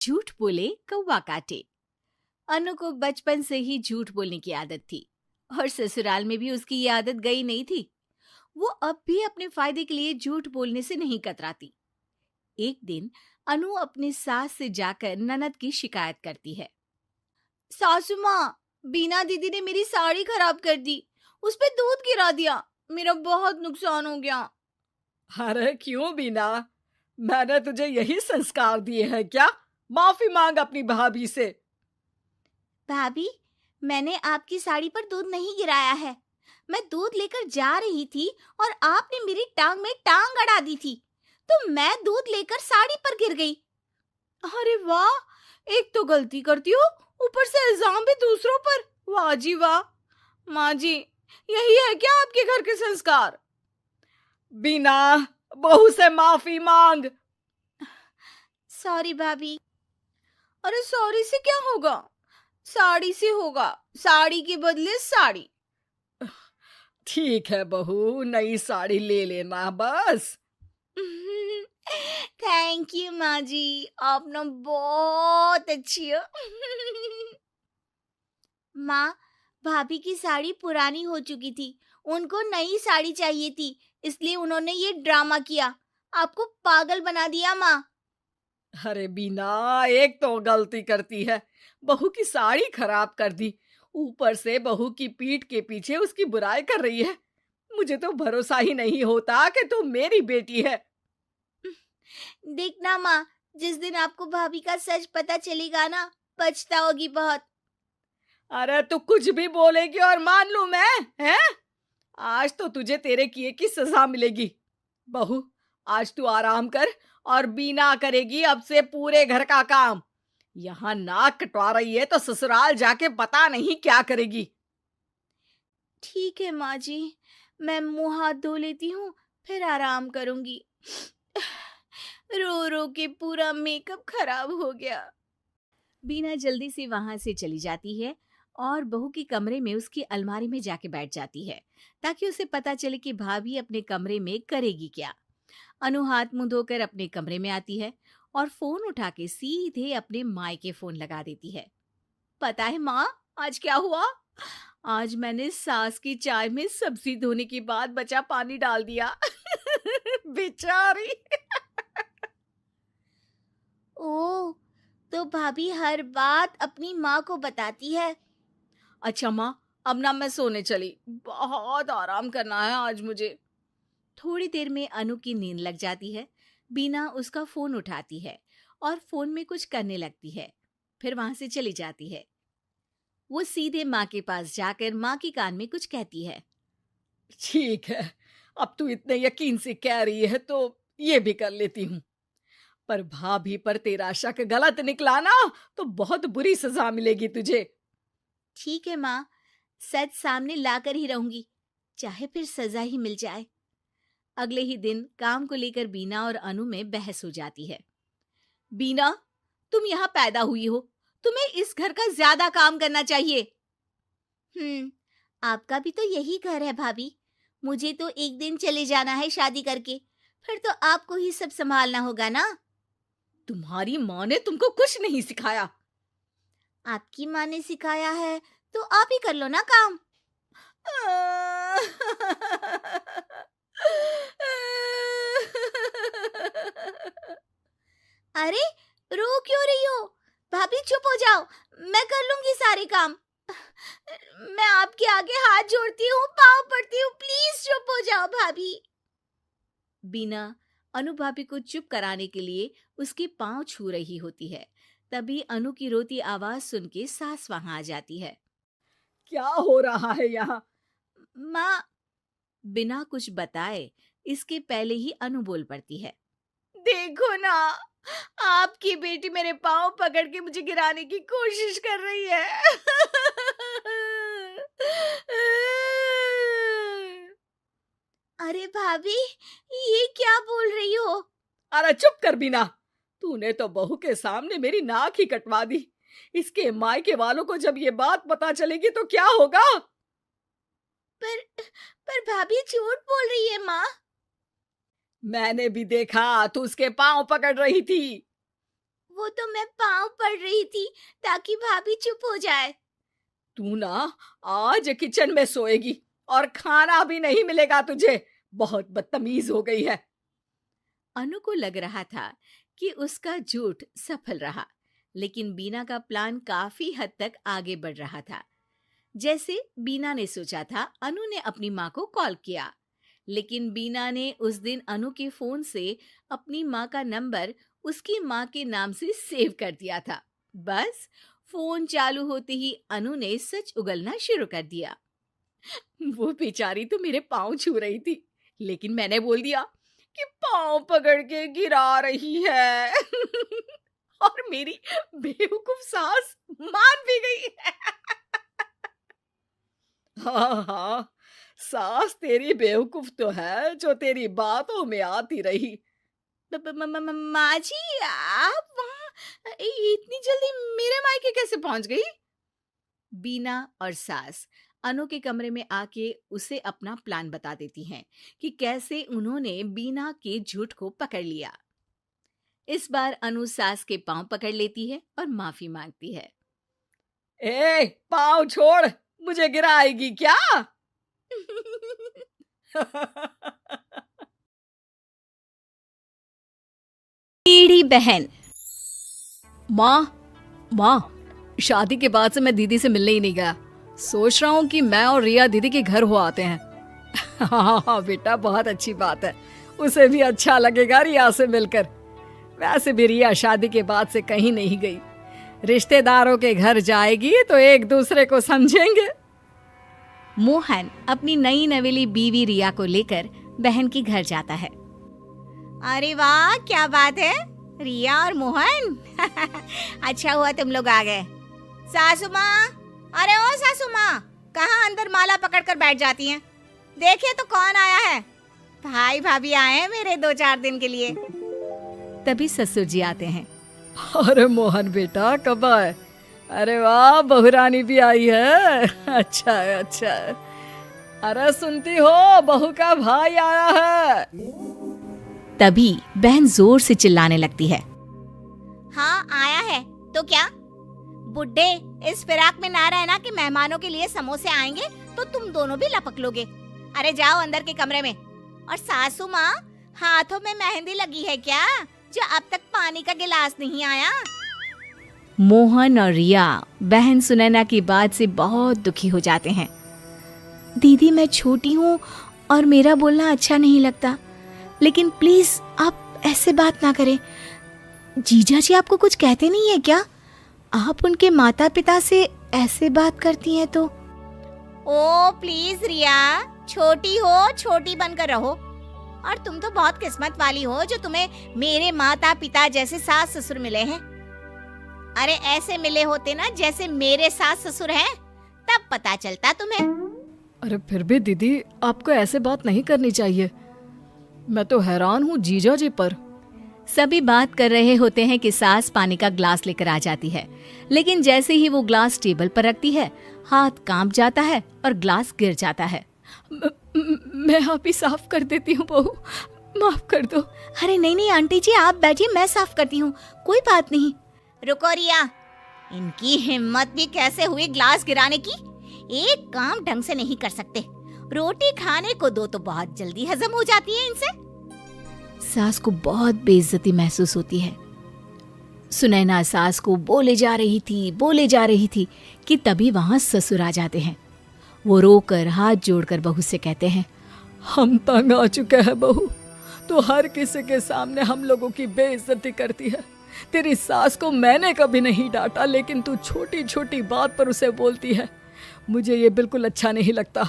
झूठ बोले कौवा काटे। अनु को बचपन से ही झूठ बोलने की आदत थी और ससुराल में भी उसकी ये आदत गई नहीं थी। वो अब भी अपने फायदे के लिए झूठ बोलने से नहीं कतराती। एक दिन अनु अपनी सास से जाकर ननद की शिकायत करती है। सासू माँ, बीना दीदी ने मेरी साड़ी खराब कर दी, उस पे दूध गिरा दिया, मेरा बहुत नुकसान हो गया। अरे क्यों बीना, मैंने तुझे यही संस्कार दिए हैं क्या? माफी मांग अपनी भाभी से। भाभी, मैंने आपकी साड़ी पर दूध नहीं गिराया है। मैं दूध लेकर जा रही थी और आपने मेरी टांग में टांग अड़ा दी थी, तो मैं दूध लेकर साड़ी पर गिर गई। अरे वाह, एक तो गलती करती हो, ऊपर से इल्जाम भी दूसरों पर। वाह जी वाह। माँ जी, यही है क्या आपके घर के संस्कार? बीना, बहू से माफी मांग। सॉरी भाभी। अरे सॉरी से क्या होगा, साड़ी से होगा, साड़ी के बदले साड़ी। ठीक है बहू, नई साड़ी ले लेना बस। थैंक यू माँ जी, आप ना बहुत अच्छी हो। माँ, भाभी की साड़ी पुरानी हो चुकी थी, उनको नई साड़ी चाहिए थी, इसलिए उन्होंने ये ड्रामा किया, आपको पागल बना दिया माँ। अरे बीना, एक तो गलती करती है, बहू की साड़ी खराब कर दी, ऊपर से बहू की पीठ के पीछे उसकी बुराई कर रही है। मुझे तो भरोसा ही नहीं होता कि तू मेरी बेटी है। देखना माँ, जिस दिन आपको भाभी का सच पता चलेगा ना, पछताओगी बहुत। अरे तू कुछ भी बोलेगी और मान लूं मैं, हैं? आज तो तुझे तेरे किए की सजा मिलेगी। बहू, आज तू आराम कर और बीना करेगी अब से पूरे घर का काम। यहाँ नाक कटवा रही है तो ससुराल जाके पता नहीं क्या करेगी। ठीक है माँ जी, मैं मुंह हाथ धो लेती हूँ, फिर आराम करूंगी। रो रो के पूरा मेकअप खराब हो गया। बीना जल्दी से वहां से चली जाती है और बहू के कमरे में उसकी अलमारी में जाके बैठ जाती है, ताकि उसे पता चले कि भाभी अपने कमरे में करेगी क्या। अनु हाथ मुंह धोकर अपने कमरे में आती है और फोन उठा के सीधे अपने मायके फोन लगा देती है। पता है माँ, आज क्या हुआ? आज मैंने सास की चाय में सब्जी धोने के बाद बचा पानी डाल दिया। बेचारी। ओह, तो भाभी हर बात अपनी माँ को बताती है। अच्छा माँ, अब ना मैं सोने चली, बहुत आराम करना है आज मुझे। थोड़ी देर में अनु की नींद लग जाती है। बीना उसका फोन उठाती है और फोन में कुछ करने लगती है, फिर वहां से चली जाती है। वो सीधे माँ के पास जाकर माँ के कान में कुछ कहती है। ठीक है, अब तू इतने यकीन से कह रही है तो ये भी कर लेती हूँ। पर भाभी पर तेरा शक गलत निकला ना तो बहुत बुरी सजा मिलेगी तुझे। ठीक है माँ, सच सामने लाकर ही रहूंगी, चाहे फिर सजा ही मिल जाए। अगले ही दिन काम को लेकर बीना और अनु में बहस हो जाती है। बीना, तुम यहाँ पैदा हुई हो, तुम्हें इस घर का ज्यादा काम करना चाहिए। आपका भी तो यही घर है भाभी, मुझे तो एक दिन चले जाना है शादी करके, फिर तो आपको ही सब संभालना होगा ना। तुम्हारी माँ ने तुमको कुछ नहीं सिखाया। आपकी माँ ने सिखाया है तो आप ही कर लो ना काम। अरे, रो क्यों रही हो? भाभी चुप हो जाओ, मैं कर लूंगी सारे काम। मैं आपके आगे हाथ जोड़ती हूँ, पाँव पड़ती हूँ, प्लीज चुप हो जाओ भाभी। बीना अनु भाभी को चुप कराने के लिए उसके पाँव छू रही होती है। तभी अनु की रोती आवाज सुन के सास वहां आ जाती है। क्या हो रहा है यहाँ? माँ, बिना कुछ बताए इसके पहले ही अनु बोल पड़ती है। देखो ना, आपकी बेटी मेरे पाँव पकड़ के मुझे गिराने की कोशिश कर रही है। अरे भाभी, ये क्या बोल रही हो? अरे चुप कर बीना, तूने तो बहू के सामने मेरी नाक ही कटवा दी। इसके मायके वालों को जब ये बात पता चलेगी तो क्या होगा? पर पर भाभी झूठ बोल रही है माँ। मैंने भी देखा, तू उसके पांव पकड़ रही थी। वो तो मैं पाँव पड़ रही थी ताकि भाभी चुप हो जाए। तू ना आज किचन में सोएगी और खाना भी नहीं मिलेगा तुझे। बहुत बदतमीज हो गई है। अनु को लग रहा था कि उसका झूठ सफल रहा, लेकिन बीना का प्लान काफी हद तक आगे बढ़ रहा था। जैसे बीना ने सोचा था, अनु ने अपनी माँ को कॉल किया, लेकिन बीना ने उस दिन अनु के फोन से अपनी माँ का नंबर उसकी माँ के नाम से सेव कर दिया था। बस फोन चालू होते ही अनु ने सच उगलना शुरू कर दिया। वो बेचारी तो मेरे पाँव छू रही थी, लेकिन मैंने बोल दिया कि पाँव पकड़ के गिरा रही है। और मेरी बेवकूफ सास मान भी गई। हाँ हाँ, सास तेरी बेवकूफ तो है जो तेरी बातों में आती रही। माँ जी, आप वहाँ इतनी जल्दी मेरे मायके कैसे पहुंच गई? बीना और सास अनु के कमरे में आके उसे अपना प्लान बता देती हैं कि कैसे उन्होंने बीना के झूठ को पकड़ लिया। इस बार अनु सास के पांव पकड़ लेती है और माफी मांगती है। ए, पाँव छोड़, मुझे गिराएगी क्या? टीढ़ी बहन। माँ, शादी के बाद से मैं दीदी से मिलने ही नहीं गया। सोच रहा हूँ कि मैं और रिया दीदी के घर हो आते हैं। हाँ बेटा, बहुत अच्छी बात है। उसे भी अच्छा लगेगा रिया से मिलकर। वैसे भी रिया शादी के बाद से कहीं नहीं गई। रिश्तेदारों के घर जाएगी तो एक दूसरे को समझेंगे। मोहन अपनी नई नवेली बीवी रिया को लेकर बहन के घर जाता है। अरे वाह, क्या बात है रिया और मोहन। अच्छा हुआ तुम लोग आ गए। सासू माँ, अरे ओ सासू माँ, कहाँ अंदर माला पकड़कर बैठ जाती हैं? देखिए तो कौन आया है। भाई भाभी आए हैं मेरे 2-4 दिन के लिए। तभी ससुर जी आते हैं। अरे मोहन बेटा, कब आए? अरे वाह, बहुरानी भी आई है। अच्छा। अरे सुनती हो, बहू का भाई आया है। तभी बहन जोर से चिल्लाने लगती है। हाँ आया है तो क्या? बुड्ढे, इस फिराक में ना रहना कि मेहमानों के लिए समोसे आएंगे तो तुम दोनों भी लपक लोगे। अरे जाओ अंदर के कमरे में। और सासू माँ, हाथों में मेहंदी लगी है क्या, जो अब तक पानी का गिलास नहीं आया? मोहन और रिया बहन सुनैना की बात से बहुत दुखी हो जाते हैं। दीदी, मैं छोटी हूँ और मेरा बोलना अच्छा नहीं लगता, लेकिन प्लीज आप ऐसे बात ना करें। जीजा जी आपको कुछ कहते नहीं है क्या? आप उनके माता पिता से ऐसे बात करती हैं तो। ओ प्लीज रिया, छोटी हो, छोटी बनकर रहो। और तुम तो बहुत किस्मत वाली हो जो तुम्हें मेरे माता पिता जैसे सास ससुर मिले हैं। अरे ऐसे मिले होते ना जैसे मेरे सास ससुर हैं, तब पता चलता तुम्हें। अरे फिर भी दीदी, आपको ऐसे बात नहीं करनी चाहिए। मैं तो हैरान हूँ जीजा जी पर। सभी बात कर रहे होते हैं कि सास पानी का ग्लास लेकर आ जाती है, लेकिन जैसे ही वो ग्लास टेबल पर रखती है, हाथ कांप जाता है और ग्लास गिर जाता है। मैं आप ही साफ कर देती हूँ बहू, माफ कर दो। अरे नहीं आंटी जी, आप बैठिए, मैं साफ करती हूँ, कोई बात नहीं। रुको रिया, इनकी हिम्मत भी कैसे हुई ग्लास गिराने की? एक काम ढंग से नहीं कर सकते। रोटी खाने को दो तो बहुत जल्दी हजम हो जाती है इनसे। सास को बहुत बेइज्जती महसूस होती है। सुनैना सास को बोले जा रही थी कि तभी वहाँ ससुर आ जाते हैं। वो रोकर हाथ जोड़कर बहू से कहते हैं, हम तंग आ चुके हैं बहू, तो हर किसी के सामने हम लोगों की बेइज्जती करती है। तेरी सास को मैंने कभी नहीं डांटा, लेकिन तू छोटी छोटी बात पर उसे बोलती है। मुझे ये बिल्कुल अच्छा नहीं लगता।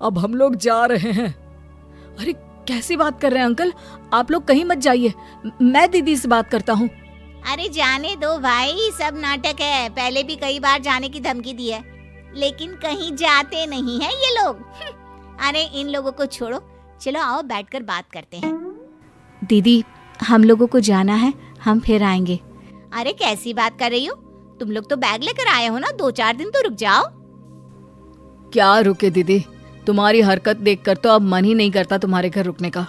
अब हम लोग जा रहे हैं। अरे कैसी बात कर रहे हैं अंकल, आप लोग कहीं मत जाइए, मैं दीदी से बात करता हूँ। अरे जाने दो भाई, सब नाटक है। पहले भी कई बार जाने की धमकी दी है, लेकिन कहीं जाते नहीं है ये लोग। अरे इन लोगों को छोड़ो, चलो आओ बैठकर बात करते हैं। दीदी, हम लोगों को जाना है, हम फिर आएंगे। अरे कैसी बात कर रही हो? तुम लोग तो बैग लेकर आए हो ना, 2-4 दिन तो रुक जाओ। क्या रुके दीदी, तुम्हारी हरकत देखकर तो अब मन ही नहीं करता तुम्हारे घर रुकने का।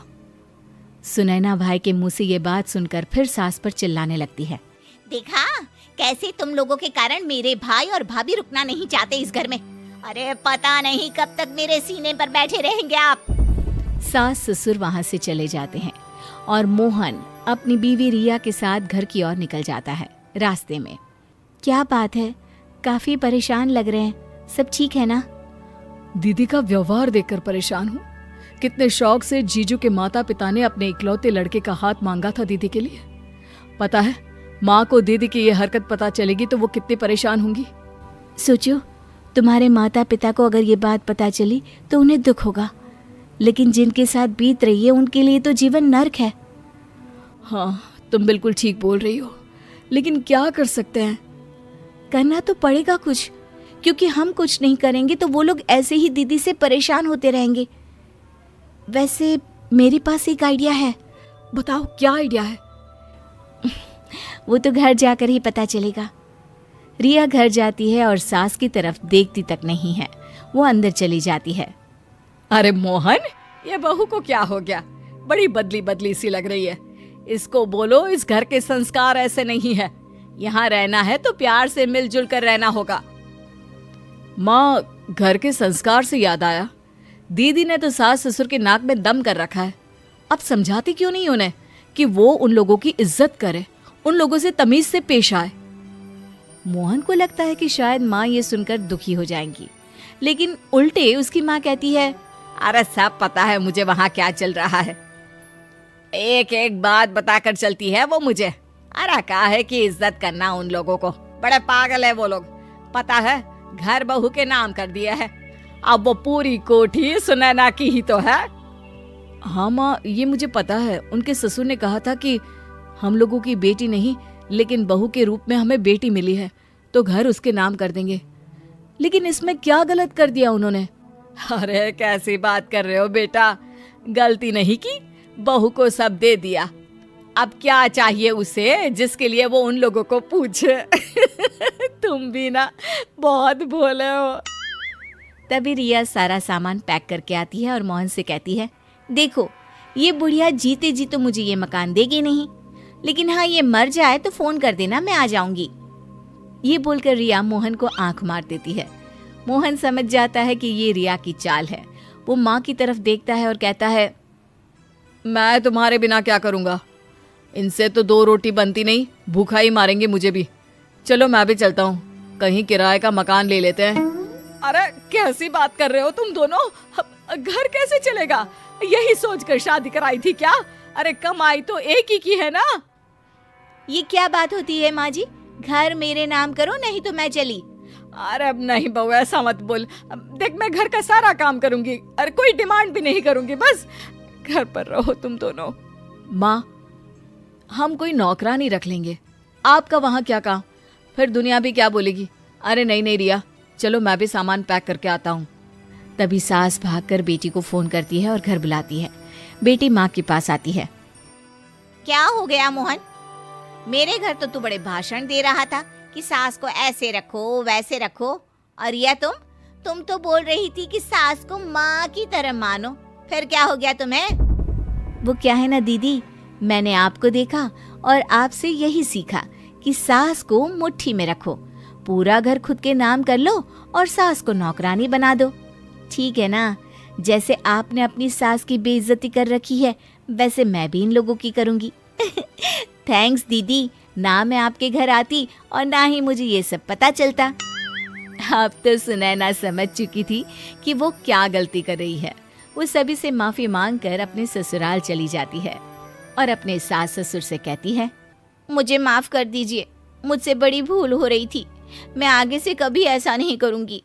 सुनैना भाई के मुंह से ये बात सुनकर फिर सास पर चिल्लाने लगती है। देखा कैसे तुम लोगों के कारण मेरे भाई और भाभी रुकना नहीं चाहते इस घर में। अरे पता नहीं कब तक मेरे सीने पर बैठे रहेंगे आप। सास ससुर वहाँ से चले जाते हैं और मोहन अपनी बीवी रिया के साथ घर की ओर निकल जाता है। रास्ते में, क्या बात है, काफी परेशान लग रहे हैं, सब ठीक है ना? दीदी का व्यवहार देखकर परेशान हूँ। कितने शौक से जीजू के माता पिता ने अपने इकलौते लड़के का हाथ मांगा था दीदी के लिए। पता है, माँ को दीदी की ये हरकत पता चलेगी तो वो कितनी परेशान होंगी। सोचो, तुम्हारे माता पिता को अगर ये बात पता चली तो उन्हें दुख होगा, लेकिन जिनके साथ बीत रही है उनके लिए तो जीवन नर्क है। हाँ, तुम बिल्कुल ठीक बोल रही हो, लेकिन क्या कर सकते हैं? करना तो पड़ेगा कुछ, क्योंकि हम कुछ नहीं करेंगे तो वो लोग ऐसे ही दीदी से परेशान होते रहेंगे। वैसे मेरे पास एक आइडिया है। बताओ, क्या आइडिया है? वो तो घर जाकर ही पता चलेगा। रिया घर जाती है और सास की तरफ देखती तक नहीं है, वो अंदर चली जाती है। अरे मोहन, ये बहू को क्या हो गया? बड़ी बदली बदली सी लग रही है। इसको बोलो इस घर के संस्कार ऐसे नहीं है। यहाँ रहना है तो प्यार से मिलजुल कर रहना होगा। माँ, घर के संस्कार से याद आया, दीदी ने तो सास ससुर के नाक में दम कर रखा है। अब समझाती क्यों नहीं उन्हें कि वो उन लोगों की इज्जत करे, उन लोगों से तमीज से पेश आए। मोहन को लगता है कि शायद माँ ये सुनकर दुखी हो जाएंगी, लेकिन उल्टे उसकी माँ कहती है, अरे सब पता है मुझे वहाँ क्या चल रहा है। एक एक बात बताकर चलती है वो मुझे। अरे कहा है कि इज्जत करना उन लोगों को, बड़े पागल है वो लोग। पता है, घर बहू के नाम कर दिया है। अब वो पूरी कोठी सुनैना की ही तो है। हाँ माँ, ये मुझे पता है। उनके ससुर ने कहा था कि हम लोगों की बेटी नहीं, लेकिन बहू के रूप में हमें बेटी मिली है तो घर उसके नाम कर देंगे। लेकिन इसमें क्या गलत कर दिया उन्होंने? अरे कैसी बात कर रहे हो बेटा, गलती नहीं की, बहू को सब दे दिया। अब क्या चाहिए उसे जिसके लिए वो उन लोगों को पूछे। तुम भी ना बहुत भोले हो। तभी रिया सारा सामान पैक करके आती है और मोहन से कहती है, देखो ये बुढ़िया जीते जी तो मुझे ये मकान देगी नहीं, लेकिन हाँ ये मर जाए तो फोन कर देना, मैं आ जाऊंगी। ये बोलकर रिया मोहन को आंख मार देती है। मोहन समझ जाता है कि ये रिया की चाल है। वो माँ की तरफ देखता है और कहता है, मैं तुम्हारे बिना क्या करूँगा? इनसे तो 2 रोटी बनती नहीं, भूखा ही मारेंगे मुझे भी। चलो मैं भी चलता हूँ, कहीं किराए का मकान ले लेते हैं। अरे कैसी बात कर रहे हो तुम दोनों? घर कैसे चलेगा? यही सोचकर शादी कराई थी क्या? अरे कमाई तो एक ही की है ना। ये क्या बात होती है माँ जी? घर मेरे नाम करो नहीं तो मैं चली। अरे अब नहीं बहू, ऐसा मत बोल। देख मैं घर का सारा काम करूंगी, अरे कोई डिमांड भी नहीं करूंगी, बस घर पर रहो तुम दोनों। माँ, हम कोई नौकरानी रख लेंगे, आपका वहाँ क्या काम? फिर दुनिया भी क्या बोलेगी? अरे नहीं नहीं रिया, चलो मैं भी सामान पैक करके आता हूँ। तभी सास भागकर बेटी को फोन करती है और घर बुलाती है। बेटी माँ के पास आती है। क्या हो गया मोहन? मेरे घर तो तू बड़े भाषण दे रहा था कि सास को ऐसे रखो वैसे रखो, और या तुम तो बोल रही थी कि सास को माँ की तरह मानो। फिर क्या हो गया तुम्हें? वो क्या है ना दीदी, मैंने आपको देखा और आपसे यही सीखा कि सास को मुट्ठी में रखो, पूरा घर खुद के नाम कर लो और सास को नौकरानी बना दो। ठीक है ना? जैसे आपने अपनी सास की बेइज्जती कर रखी है, वैसे मैं भी इन लोगों की करूंगी। थैंक्स दीदी, ना मैं आपके घर आती और ना ही मुझे ये सब पता चलता। अब तो सुनैना समझ चुकी थी कि वो क्या गलती कर रही है। वो सभी से माफी मांगकर अपने ससुराल चली जाती है और अपने सास ससुर से कहती है, मुझे माफ कर दीजिए, मुझसे बड़ी भूल हो रही थी, मैं आगे से कभी ऐसा नहीं करूंगी।